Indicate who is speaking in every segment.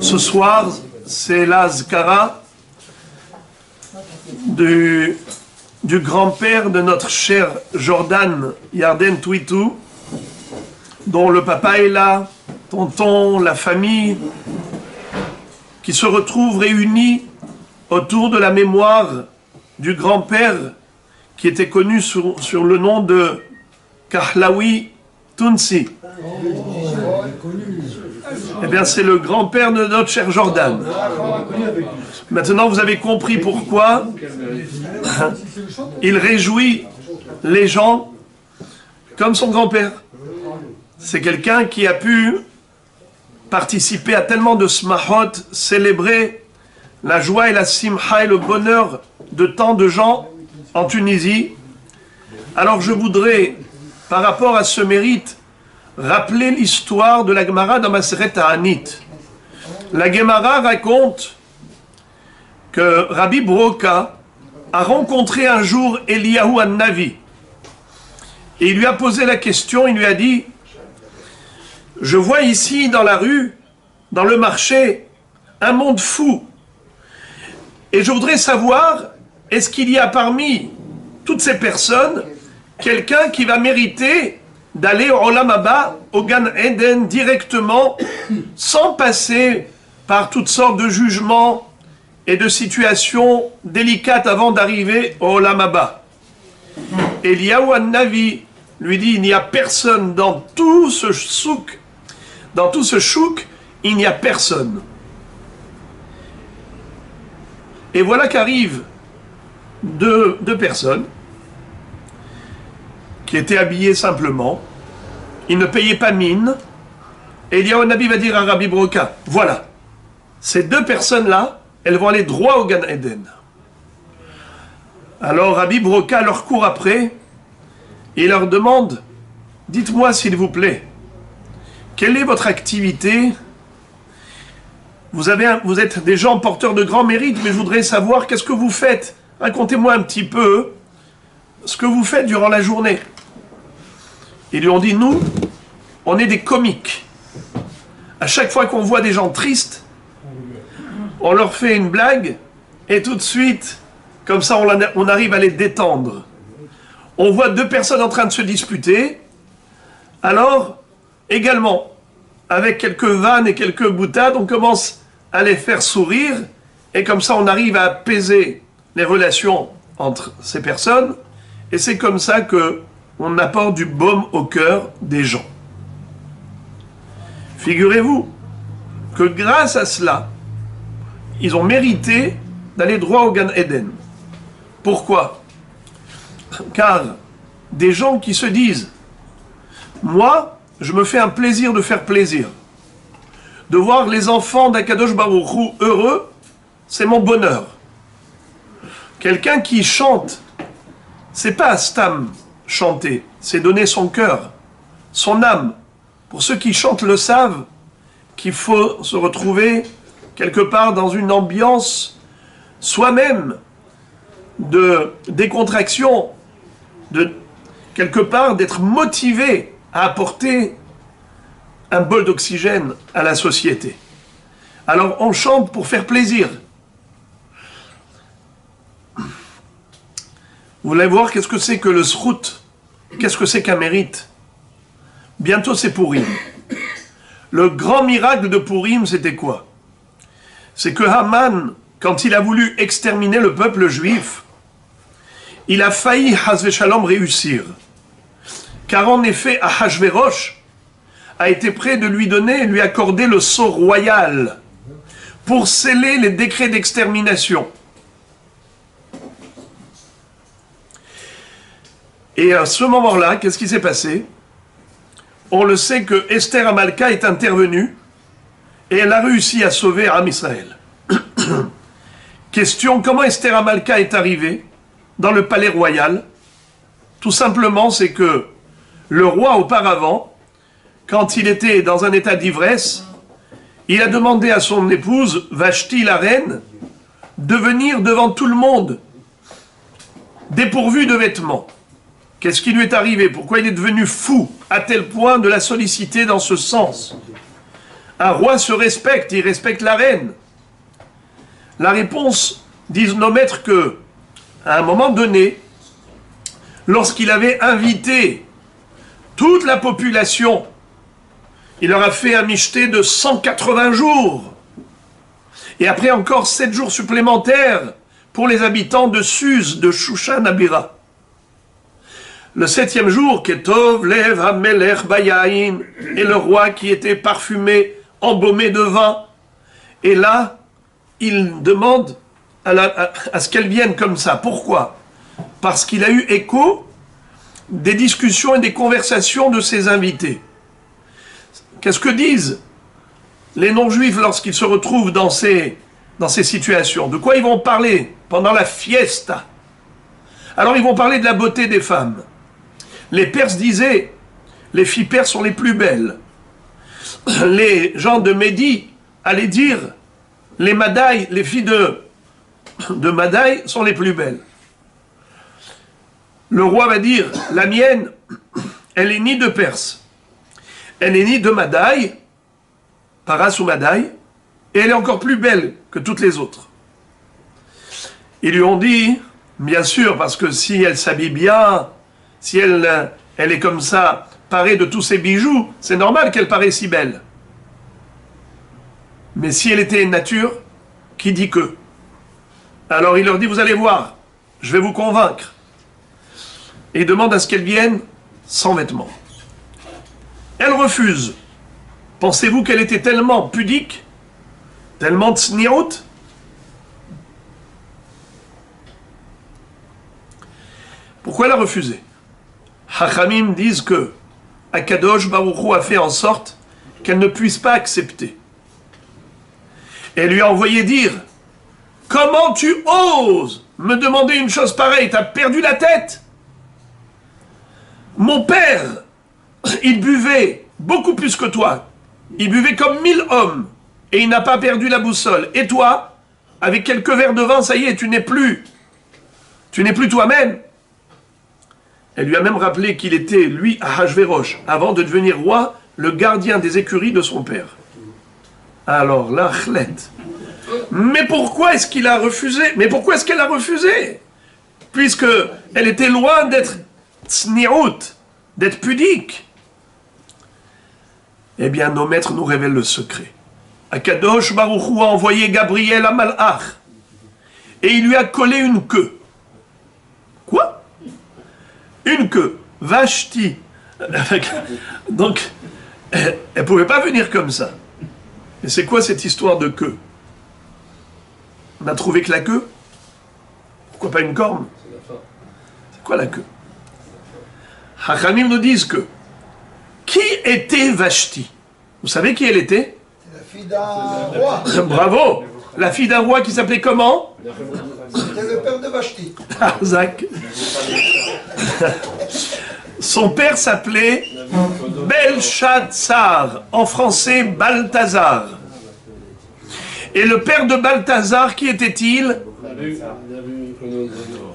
Speaker 1: Ce soir, c'est la zkara du grand-père de notre cher Jordan Yarden Twitou, dont le papa est là, tonton, la famille, qui se retrouvent réunis autour de la mémoire du grand-père qui était connu sur le nom de Kahlaoui Tounsi. Eh bien, c'est le grand-père de notre cher Jordan. Maintenant, vous avez compris pourquoi il réjouit les gens comme son grand-père. C'est quelqu'un qui a pu participer à tellement de smahot, célébrer la joie et la simha et le bonheur de tant de gens en Tunisie. Alors je voudrais, par rapport à ce mérite, rappeler l'histoire de la Gemara dans Maseret Ta'anit. La Gemara raconte que Rabbi Broka a rencontré un jour Eliyahu An-Navi. Et il lui a posé la question, il lui a dit: je vois ici dans la rue, dans le marché, un monde fou. Et je voudrais savoir, est-ce qu'il y a parmi toutes ces personnes quelqu'un qui va mériter d'aller au Olam Haba, au Gan Eden, directement, sans passer par toutes sortes de jugements et de situations délicates avant d'arriver au Olam Haba. Eliyahu An-Navi lui dit: il n'y a personne dans tout ce souk, il n'y a personne. Et voilà qu'arrivent deux personnes qui étaient habillées simplement, ils ne payaient pas mine, et Eliyahu An-Navi va dire à Rabbi Broka: voilà, ces deux personnes-là, elles vont aller droit au Gan Eden. Alors Rabbi Broka leur court après, et leur demande: dites-moi s'il vous plaît, quelle est votre activité? Vous êtes des gens porteurs de grands mérites, mais je voudrais savoir qu'est-ce que vous faites. Racontez-moi un petit peu ce que vous faites durant la journée. Ils lui ont dit: nous, on est des comiques. À chaque fois qu'on voit des gens tristes, on leur fait une blague, et tout de suite, comme ça on arrive à les détendre. On voit deux personnes en train de se disputer, alors, également, avec quelques vannes et quelques boutades, on commence à les faire sourire, et comme ça on arrive à apaiser les relations entre ces personnes, et c'est comme ça que on apporte du baume au cœur des gens. Figurez-vous que grâce à cela, ils ont mérité d'aller droit au Gan Eden. Pourquoi? Car des gens qui se disent: moi, je me fais un plaisir de faire plaisir. De voir les enfants d'Akadosh Baruch Hu heureux, c'est mon bonheur. Quelqu'un qui chante, c'est pas stam chanter, c'est donner son cœur, son âme. Pour ceux qui chantent le savent, qu'il faut se retrouver quelque part dans une ambiance soi-même de décontraction, de quelque part d'être motivé à apporter un bol d'oxygène à la société. Alors on chante pour faire plaisir. Vous voulez voir qu'est-ce que c'est que le srout? Qu'est-ce que c'est qu'un mérite? Bientôt c'est Purim. Le grand miracle de Purim, c'était quoi? C'est que Haman, quand il a voulu exterminer le peuple juif, il a failli, Hasve Shalom, réussir. Car en effet, Ahashverosh a été prêt de lui donner, lui accorder le sceau royal pour sceller les décrets d'extermination. Et à ce moment-là, qu'est-ce qui s'est passé? On le sait que Esther Amalka est intervenue et elle a réussi à sauver Am Israël. Question: comment Esther Amalka est arrivée dans le palais royal? Tout simplement, c'est que le roi, auparavant, quand il était dans un état d'ivresse, il a demandé à son épouse, Vashti la reine, de venir devant tout le monde, dépourvu de vêtements. Qu'est-ce qui lui est arrivé? Pourquoi il est devenu fou à tel point de la solliciter dans ce sens? Un roi se respecte, il respecte la reine. La réponse, disent nos maîtres, que, à un moment donné, lorsqu'il avait invité toute la population, il leur a fait un michté de 180 jours. Et après encore 7 jours supplémentaires pour les habitants de Suse, de Shushan Abira. Le 7e jour, Ketov Lev HaMelech Bayaïn, et le roi qui était parfumé, embaumé de vin. Et là, il demande à ce qu'elle vienne comme ça. Pourquoi? Parce qu'il a eu écho des discussions et des conversations de ses invités. Qu'est-ce que disent les non-juifs lorsqu'ils se retrouvent dans ces situations? De quoi ils vont parler pendant la fiesta? Alors ils vont parler de la beauté des femmes. Les Perses disaient, les filles perses sont les plus belles. Les gens de Médie allaient dire, les Madaï, les filles de Madaï sont les plus belles. Le roi va dire, la mienne, elle est ni de Perse, elle est ni de Madaï, Paras ou Madaï, et elle est encore plus belle que toutes les autres. Ils lui ont dit, bien sûr, parce que si elle s'habille bien, si elle est comme ça, parée de tous ses bijoux, c'est normal qu'elle paraisse si belle. Mais si elle était nature, qui dit que? Alors il leur dit, vous allez voir, je vais vous convaincre. Et il demande à ce qu'elle vienne sans vêtements. Elle refuse. Pensez-vous qu'elle était tellement pudique, tellement tsniout? Pourquoi elle a refusé? Hachamim disent que Akadosh Baruch Hu a fait en sorte qu'elle ne puisse pas accepter. Elle lui a envoyé dire, comment tu oses me demander une chose pareille? T'as perdu la tête? Mon père, il buvait beaucoup plus que toi. Il buvait comme 1000 hommes. Et il n'a pas perdu la boussole. Et toi, avec quelques verres de vin, ça y est, tu n'es plus toi-même. Elle lui a même rappelé qu'il était, lui, à Hachvérosh, avant de devenir roi, le gardien des écuries de son père. Alors là, chlet. Mais pourquoi est-ce qu'il a refusé? Mais pourquoi est-ce qu'elle a refusé? Puisque elle était loin d'être tsniout, d'être pudique. Eh bien, nos maîtres nous révèlent le secret. Akadosh Baruch Hu a envoyé Gabriel à Malach, et il lui a collé une queue. Quoi? Une queue. Vashti. Donc, elle ne pouvait pas venir comme ça. Et c'est quoi cette histoire de queue? On a trouvé que la queue? Pourquoi pas une corne? C'est quoi la queue? Hachamim nous disent que qui était Vashti? Vous savez qui elle était?
Speaker 2: La fille d'un roi.
Speaker 1: Bravo! La fille d'un roi qui s'appelait comment?
Speaker 2: C'était le père de Vashti.
Speaker 1: Ah, Zach. Son père s'appelait Belshazzar, en français Balthazar. Et le père de Balthazar, qui était-il?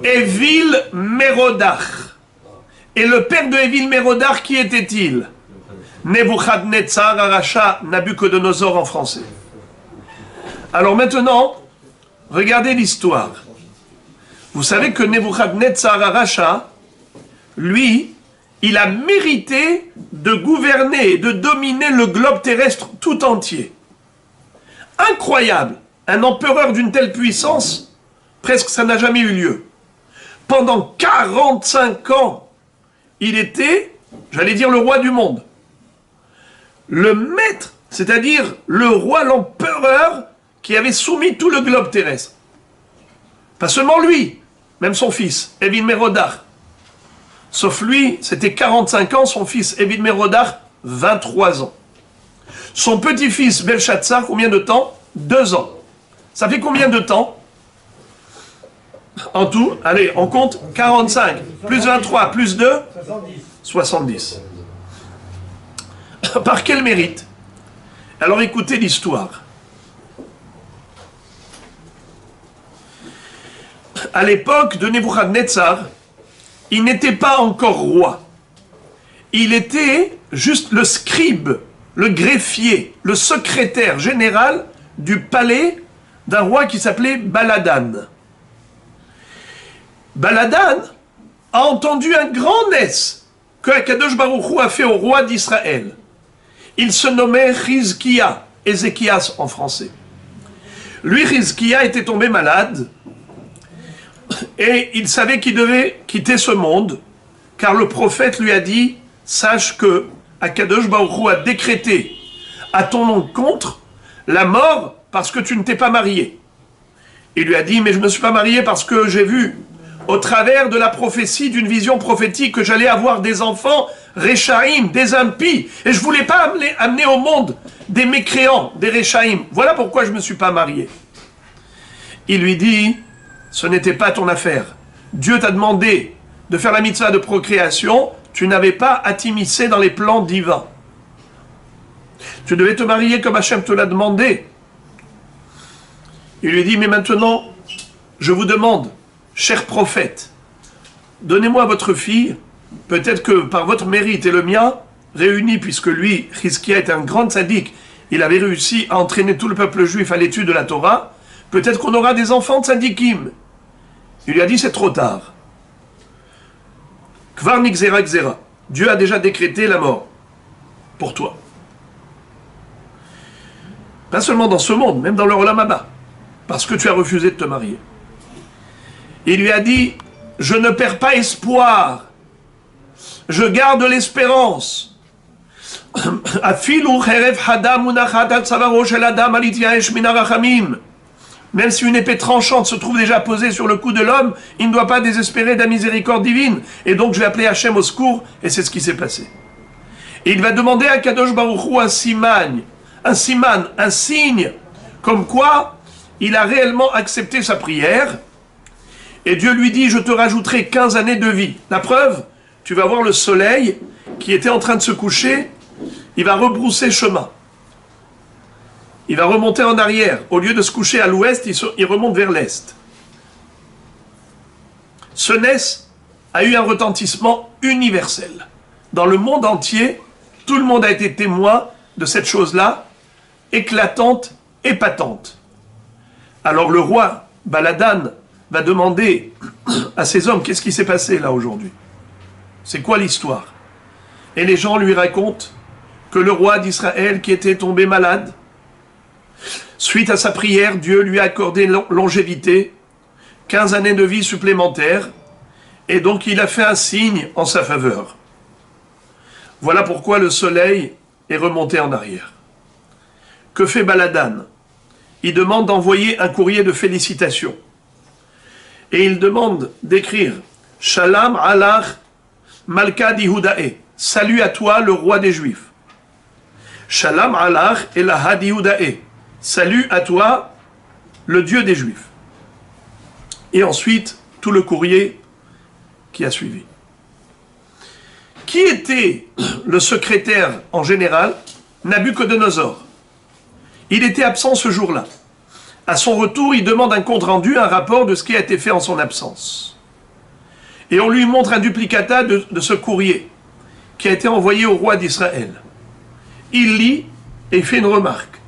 Speaker 1: Évil Mérodach. Et le père de Évil Mérodach, qui était-il? Nebuchadnezzar Aracha, Nabucodonosor en français. Alors maintenant, regardez l'histoire. Vous savez que Nebuchadnezzar Aracha, lui, il a mérité de gouverner, de dominer le globe terrestre tout entier. Incroyable! Un empereur d'une telle puissance, presque ça n'a jamais eu lieu. Pendant 45 ans, il était, j'allais dire, le roi du monde. Le maître, c'est-à-dire le roi, l'empereur, qui avait soumis tout le globe terrestre. Pas seulement lui, même son fils, Évil Mérodach. Sauf lui, c'était 45 ans, son fils, Évil Mérodach, 23 ans. Son petit-fils, Belshazzar, combien de temps? 2 ans. Ça fait combien de temps? En tout, allez, on compte 45, plus 23, plus 2, 70. Par quel mérite? Alors écoutez l'histoire. À l'époque de Nebuchadnezzar, il n'était pas encore roi. Il était juste le scribe le greffier, le secrétaire général du palais d'un roi qui s'appelait Baladan. Baladan a entendu un grand nes que Akadosh Baruch Hu a fait au roi d'Israël. Il se nommait Chizkia, Ézéchias en français. Lui, Chizkia, était tombé malade et il savait qu'il devait quitter ce monde, car le prophète lui a dit « Sache que Akadosh Baruch Hu a décrété à ton encontre la mort parce que tu ne t'es pas marié. » Il lui a dit « Mais je ne me suis pas marié parce que j'ai vu au travers de la prophétie, d'une vision prophétique, que j'allais avoir des enfants Réchaïm, des impies, et je ne voulais pas amener au monde des mécréants, des Réchaïm. Voilà pourquoi je ne me suis pas marié. » Il lui dit « Ce n'était pas ton affaire. Dieu t'a demandé de faire la mitzvah de procréation, tu n'avais pas à t'immiscer dans les plans divins. Tu devais te marier comme Hachem te l'a demandé. » Il lui dit « Mais maintenant, je vous demande, cher prophète, donnez-moi votre fille, peut-être que par votre mérite et le mien, réunis, puisque lui, Chizkia, est un grand tzaddik, il avait réussi à entraîner tout le peuple juif à l'étude de la Torah, peut-être qu'on aura des enfants tzaddikim. » Il lui a dit « C'est trop tard. Kvar nixera xera. Dieu a déjà décrété la mort pour toi. Pas seulement dans ce monde, même dans le Olam Haba, parce que tu as refusé de te marier. » Il lui a dit « Je ne perds pas espoir. Je garde l'espérance. Même si une épée tranchante se trouve déjà posée sur le cou de l'homme, il ne doit pas désespérer de la miséricorde divine. Et donc je vais appeler Hachem au secours, et c'est ce qui s'est passé. Et il va demander à Kadosh Baruch Hu un signe, comme quoi il a réellement accepté sa prière. Et Dieu lui dit, je te rajouterai 15 années de vie. La preuve, tu vas voir le soleil qui était en train de se coucher, il va rebrousser chemin. Il va remonter en arrière. Au lieu de se coucher à l'ouest, il remonte vers l'est. Ce nes a eu un retentissement universel. Dans le monde entier, tout le monde a été témoin de cette chose-là, éclatante et patente. Alors le roi Baladan va demander à ces hommes, qu'est-ce qui s'est passé là aujourd'hui? C'est quoi l'histoire? Et les gens lui racontent que le roi d'Israël qui était tombé malade, suite à sa prière, Dieu lui a accordé longévité, 15 années de vie supplémentaires, et donc il a fait un signe en sa faveur. Voilà pourquoi le soleil est remonté en arrière. Que fait Baladan? Il demande d'envoyer un courrier de félicitations. Et il demande d'écrire « Shalom alach Malka d'Ihudae » « Salut à toi, le roi des Juifs. » « Shalom alach Elaha d'Ihudae » « Salut à toi, le Dieu des Juifs. » Et ensuite, tout le courrier qui a suivi. Qui était le secrétaire en général? Nabuchodonosor. Il était absent ce jour-là. À son retour, il demande un compte-rendu, un rapport de ce qui a été fait en son absence. Et on lui montre un duplicata de ce courrier qui a été envoyé au roi d'Israël. Il lit et fait une remarque.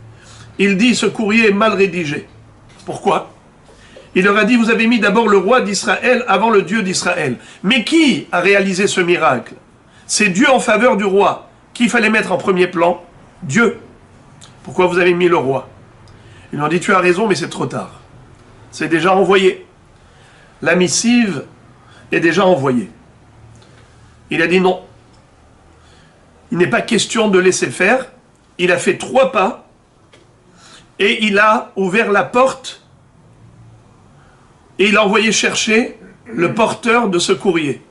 Speaker 1: Il dit, ce courrier est mal rédigé. Pourquoi? Il leur a dit, vous avez mis d'abord le roi d'Israël avant le Dieu d'Israël. Mais qui a réalisé ce miracle? C'est Dieu en faveur du roi. Qui fallait mettre en premier plan? Dieu. Pourquoi vous avez mis le roi? Ils lui ont dit, tu as raison, mais c'est trop tard. C'est déjà envoyé. La missive est déjà envoyée. Il a dit non. Il n'est pas question de laisser faire. Il a fait 3 pas et il a ouvert la porte et il a envoyé chercher le porteur de ce courrier.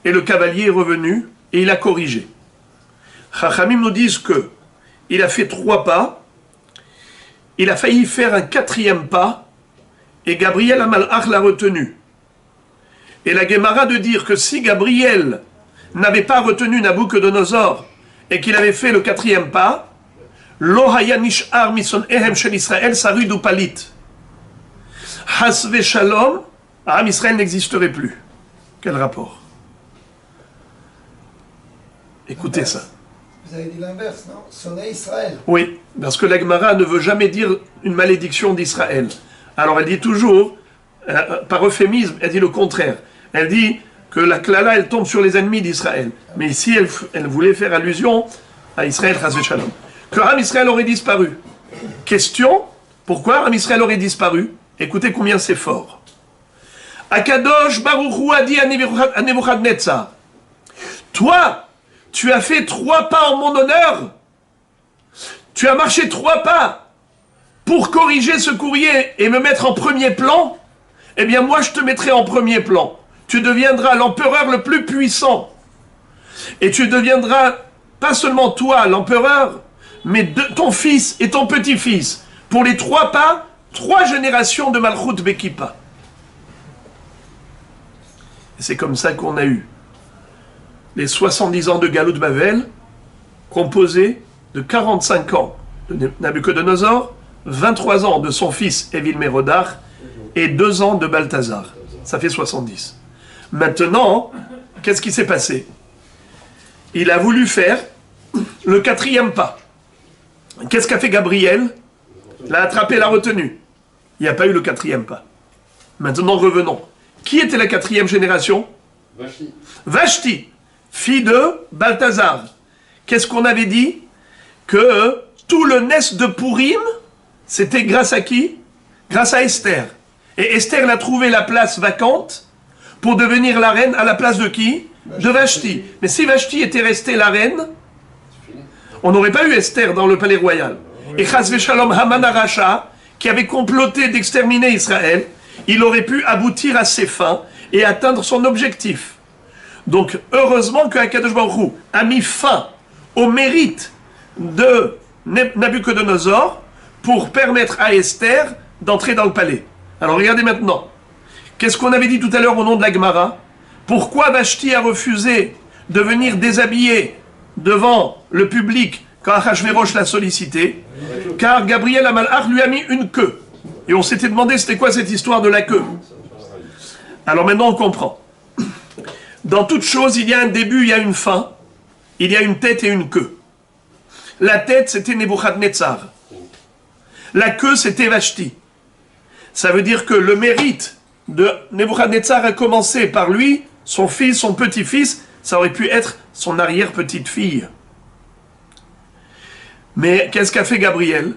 Speaker 1: Et le cavalier est revenu et il a corrigé. Chachamim nous disent que il a fait 3 pas, il a failli faire un 4e pas et Gabriel Amalach l'a retenu. Et la Gemara de dire que si Gabriel n'avait pas retenu Nabuchodonosor et qu'il avait fait le 4e pas, Lo haya nish'ar mison ehem shel Israël sarud ou palit. Hasve shalom, Am Israël n'existerait plus. Quel rapport? Écoutez ça.
Speaker 2: Vous avez dit l'inverse, non? Sonner Israël.
Speaker 1: Oui, parce que la Gemara ne veut jamais dire une malédiction d'Israël. Alors elle dit toujours, par euphémisme, elle dit le contraire. Elle dit que la klala, elle tombe sur les ennemis d'Israël. Mais ici, elle voulait faire allusion à Israël, chas v'shalom. Que Ram Israël aurait disparu. Question, pourquoi Ram Israël aurait disparu? Écoutez combien c'est fort. Akadosh Baruch Hu a dit à Nebuchadnezzar, toi, tu as fait 3 pas en mon honneur. Tu as marché 3 pas pour corriger ce courrier et me mettre en premier plan. Eh bien, moi, je te mettrai en premier plan. Tu deviendras l'empereur le plus puissant. Et tu deviendras, pas seulement toi, l'empereur, mais ton fils et ton petit-fils. Pour les 3 pas, 3 générations de Malchut Bekipa. Et c'est comme ça qu'on a eu les 70 ans de Galout Bavel, composés de 45 ans de Nabucodonosor, 23 ans de son fils Évil-Mérodach et 2 ans de Balthazar. Ça fait 70. Maintenant, qu'est-ce qui s'est passé? Il a voulu faire le 4e pas. Qu'est-ce qu'a fait Gabriel? Il a attrapé la retenue. Il n'y a pas eu le 4e pas. Maintenant, revenons. Qui était la 4e génération?
Speaker 3: Vashti.
Speaker 1: Vashti, fille de Balthazar. Qu'est-ce qu'on avait dit? Que tout le nest de Purim, c'était grâce à qui? Grâce à Esther. Et Esther, elle a trouvé la place vacante pour devenir la reine à la place de qui? De Vashti. Mais si Vashti était restée la reine, on n'aurait pas eu Esther dans le palais royal. Et chas v'shalom Haman Aracha, qui avait comploté d'exterminer Israël, il aurait pu aboutir à ses fins et atteindre son objectif. Donc, heureusement que Akadosh Baruch Hu a mis fin au mérite de Nabucodonosor pour permettre à Esther d'entrer dans le palais. Alors, regardez maintenant. Qu'est-ce qu'on avait dit tout à l'heure au nom de la Gemara? Pourquoi Vashti a refusé de venir déshabiller devant le public quand Achashverosh l'a sollicité? Car Gabriel Amalach lui a mis une queue. Et on s'était demandé c'était quoi cette histoire de la queue. Alors maintenant on comprend. Dans toute chose, il y a un début, il y a une fin. Il y a une tête et une queue. La tête, c'était Nebuchadnezzar. La queue, c'était Vashti. Ça veut dire que le mérite de Nebuchadnezzar a commencé par lui, son fils, son petit-fils. Ça aurait pu être son arrière-petite-fille. Mais qu'est-ce qu'a fait Gabriel?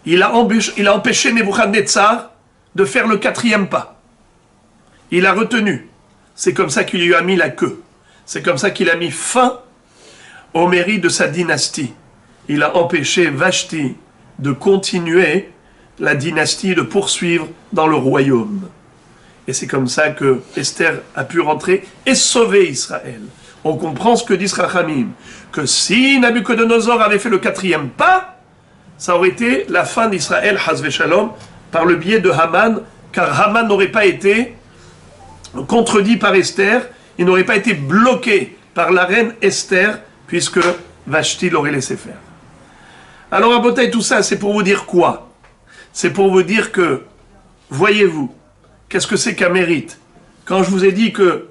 Speaker 1: Il a empêché Nebuchadnezzar de faire le 4e pas. Il a retenu. C'est comme ça qu'il lui a mis la queue. C'est comme ça qu'il a mis fin au mérite de sa dynastie. Il a empêché Vashti de continuer la dynastie, de poursuivre dans le royaume. Et c'est comme ça que Esther a pu rentrer et sauver Israël. On comprend ce que dit Rachamim, que si Nabucodonosor avait fait le 4e pas, ça aurait été la fin d'Israël, chas v'shalom, par le biais de Haman, car Haman n'aurait pas été contredit par Esther, il n'aurait pas été bloqué par la reine Esther, puisque Vashti l'aurait laissé faire. Alors, à Botaï, tout ça, c'est pour vous dire quoi? C'est pour vous dire que, voyez-vous, qu'est-ce que c'est qu'un mérite? Quand je vous ai dit que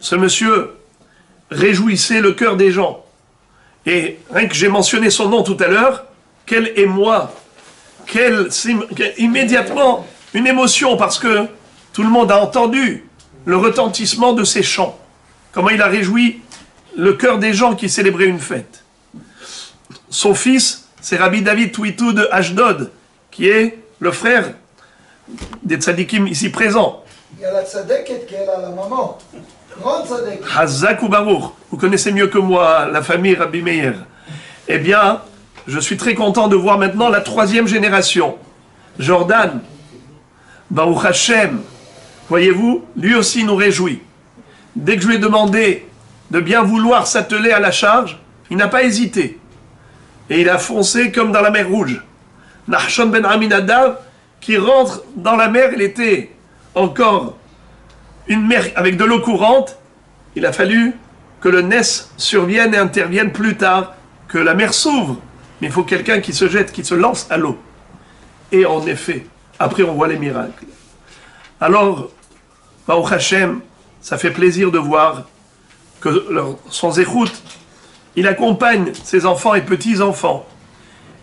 Speaker 1: ce monsieur réjouissait le cœur des gens, et rien que j'ai mentionné son nom tout à l'heure, quel émoi, immédiatement une émotion, parce que tout le monde a entendu le retentissement de ses chants. Comment il a réjoui le cœur des gens qui célébraient une fête. Son fils, c'est Rabbi David Twitou de Ashdod, qui est le frère des tzadikim ici présents.
Speaker 2: Il y a la tzadeket qui est là, la maman. Grande tzadeket.
Speaker 1: Hazak ou Baruch. Vous connaissez mieux que moi la famille Rabbi Meir. Eh bien, je suis très content de voir maintenant la 3e génération. Jordan, Baruch Hashem, voyez-vous, lui aussi nous réjouit. Dès que je lui ai demandé de bien vouloir s'atteler à la charge, il n'a pas hésité. Et il a foncé comme dans la mer Rouge. Nachshon ben Aminadav, qui rentre dans la mer, il était encore une mer avec de l'eau courante. Il a fallu que le Ness survienne et intervienne plus tard, que la mer s'ouvre. Mais il faut quelqu'un qui se jette, qui se lance à l'eau. Et en effet, après on voit les miracles. Alors, Baruch Hashem, ça fait plaisir de voir que son zéchout il accompagne ses enfants et petits-enfants.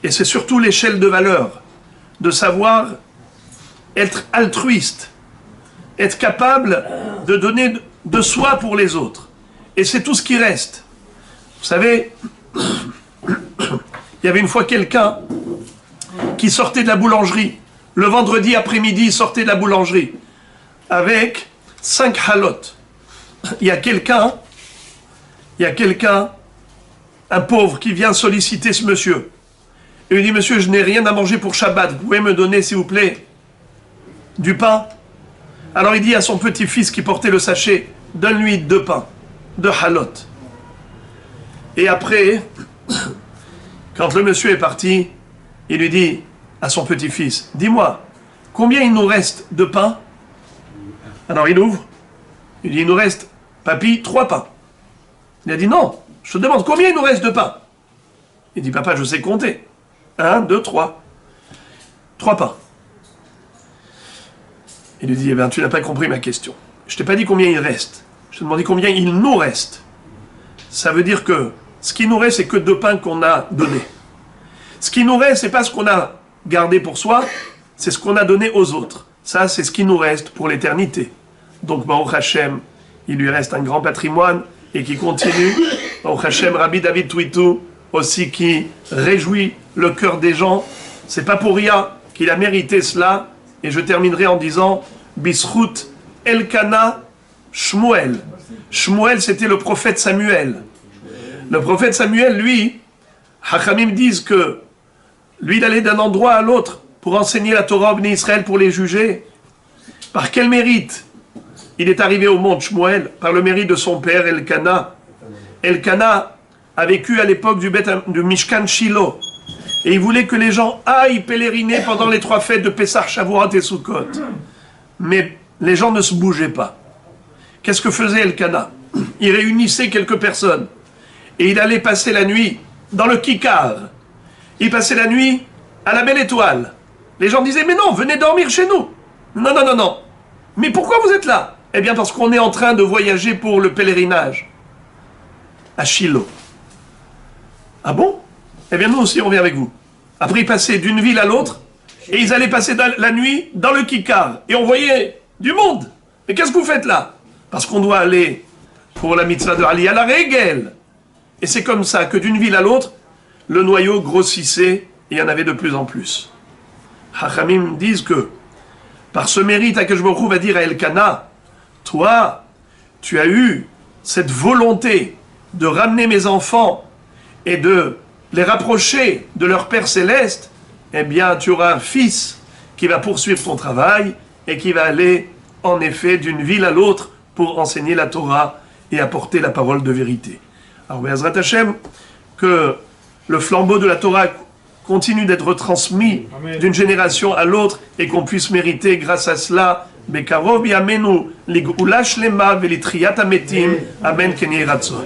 Speaker 1: Et c'est surtout l'échelle de valeur, de savoir être altruiste, être capable de donner de soi pour les autres. Et c'est tout ce qui reste. Vous savez, il y avait une fois quelqu'un qui sortait de la boulangerie. Le vendredi après-midi, il sortait de la boulangerie avec 5 halotes. Il y a quelqu'un, un pauvre qui vient solliciter ce monsieur. Il lui dit, monsieur, je n'ai rien à manger pour Shabbat. Vous pouvez me donner, s'il vous plaît, du pain? Alors il dit à son petit-fils qui portait le sachet, donne-lui 2 pains, 2 halotes. Et après, quand le monsieur est parti, il lui dit à son petit-fils, dis-moi, combien il nous reste de pain? Alors il ouvre, il dit, il nous reste, papy, 3 pains. Il a dit, non, je te demande, combien il nous reste de pain? Il dit, papa, je sais compter. 1, 2, 3. 3 pains. Il lui dit, eh bien, tu n'as pas compris ma question. Je t'ai pas dit combien il reste. Je t'ai demandé combien il nous reste. Ça veut dire que ce qui nous reste, c'est que 2 pains qu'on a donnés. Ce qui nous reste, c'est pas ce qu'on a gardé pour soi, c'est ce qu'on a donné aux autres. Ça, c'est ce qui nous reste pour l'éternité. Donc, Baruch Hashem, il lui reste un grand patrimoine et qui continue. Baruch Hashem, Rabbi David Twitou, aussi qui réjouit le cœur des gens. C'est pas pour rien qu'il a mérité cela. Et je terminerai en disant, Bisrout Elkana Shmuel. Shmuel, c'était le prophète Samuel. Le prophète Samuel, lui, Hachamim disent que lui, il allait d'un endroit à l'autre pour enseigner la Torah aux Bnei Israël, pour les juger. Par quel mérite il est arrivé au mont Shmuel? Par le mérite de son père Elkana. Elkana a vécu à l'époque du Mishkan Shiloh. Et il voulait que les gens aillent pèleriner pendant les 3 fêtes de Pessah, Shavuot et Sukkot. Mais les gens ne se bougeaient pas. Qu'est-ce que faisait Elkana? Il réunissait quelques personnes. Et il allait passer la nuit dans le Kikar. Il passait la nuit à la Belle Étoile. Les gens disaient, mais non, venez dormir chez nous. Non, non, non, non. Mais pourquoi vous êtes là? Eh bien, parce qu'on est en train de voyager pour le pèlerinage à Shiloh. Ah bon? Eh bien, nous aussi, on vient avec vous. Après, ils passaient d'une ville à l'autre, et ils allaient passer la nuit dans le Kikar. Et on voyait du monde. Mais qu'est-ce que vous faites là? Parce qu'on doit aller pour la mitzvah de Ali à la Régel. Et c'est comme ça que d'une ville à l'autre, le noyau grossissait, et il y en avait de plus en plus. Hachamim disent que, par ce mérite, Akadosh Baruch Hu va dire à Elkana, toi, tu as eu cette volonté de ramener mes enfants et de les rapprocher de leur Père Céleste, eh bien, tu auras un fils qui va poursuivre ton travail et qui va aller, en effet, d'une ville à l'autre pour enseigner la Torah et apporter la parole de vérité. Alors, Be'ezrat Hashem, que le flambeau de la Torah continue d'être transmis d'une génération à l'autre et qu'on puisse mériter, grâce à cela, Bekarov Yamenu, Ligula Shlema, Velitriat Ametim, Amen Ken Yeh Ratzon.